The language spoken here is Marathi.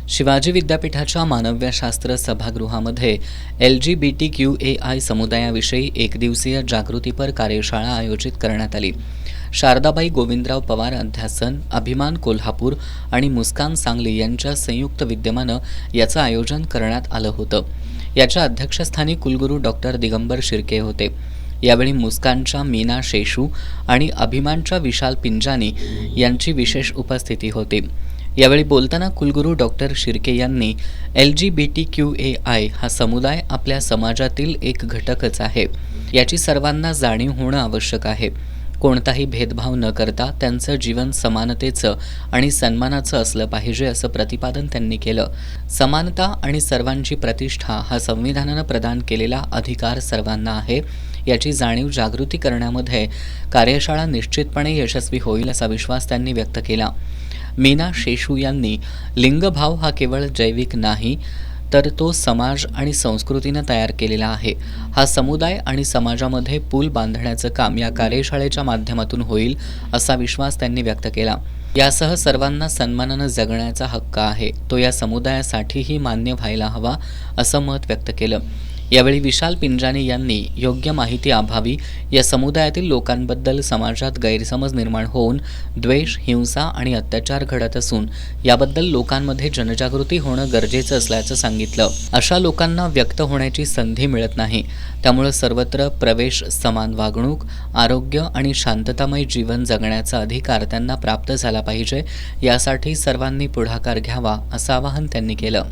शिवाजी विद्यापीठाच्या मानवशास्त्र सभागृहामध्ये LGBTQAI समुदायाविषयी एकदिवसीय जागृतीपर कार्यशाळा आयोजित करण्यात आली। शारदाबाई गोविंदराव पवार अध्यासन, अभिमान कोल्हापूर आणि मुस्कान सांगली यांच्या संयुक्त विद्यमानं याचं आयोजन करण्यात आलं होतं। याच्या अध्यक्षस्थानी कुलगुरू डॉक्टर दिगंबर शिर्के होते। यावेळी मुस्कानच्या मीना शेषू आणि अभिमानच्या विशाल पिंजानी यांची विशेष उपस्थिती होती। यावेळी बोलताना कुलगुरू डॉक्टर शिर्के यांनी LGBTQAI हा समुदाय आपल्या समाजातील एक घटकच आहे, याची सर्वांना जाणीव होणं आवश्यक आहे। कोणताही भेदभाव न करता त्यांचं जीवन समानतेचं आणि सन्मानाचं असलं पाहिजे असं प्रतिपादन त्यांनी केलं। समानता आणि सर्वांची प्रतिष्ठा हा संविधानानं प्रदान केलेला अधिकार सर्वांना आहे, याची जाणीव जागृती करण्यामध्ये कार्यशाळा निश्चितपणे यशस्वी होईल असा विश्वास त्यांनी व्यक्त केला। मीना शेषू यांनी लिंगभाव हा केवळ जैविक नाही, तर तो समाज आणि संस्कृतीनं तयार केलेला आहे। हा समुदाय आणि समाजामध्ये पूल बांधण्याचं काम या कार्यशाळेच्या माध्यमातून होईल असा विश्वास त्यांनी व्यक्त केला। यासह सर्वांना सन्मानानं जगण्याचा हक्क आहे, तो या समुदायासाठीही मान्य व्हायला हवा असं मत व्यक्त केलं। यावेळी विशाल पिंजानी यांनी योग्य माहिती अभावी या समुदायातील लोकांबद्दल समाजात गैरसमज निर्माण होऊन द्वेष, हिंसा आणि अत्याचार घडत असून याबद्दल लोकांमध्ये जनजागृती होणं गरजेचं असल्याचं सांगितलं। अशा लोकांना व्यक्त होण्याची संधी मिळत नाही, त्यामुळे सर्वत्र प्रवेश, समान वागणूक, आरोग्य आणि शांततामय जीवन जगण्याचा अधिकार त्यांना प्राप्त झाला पाहिजे। यासाठी सर्वांनी पुढाकार घ्यावा असं आवाहन त्यांनी केलं।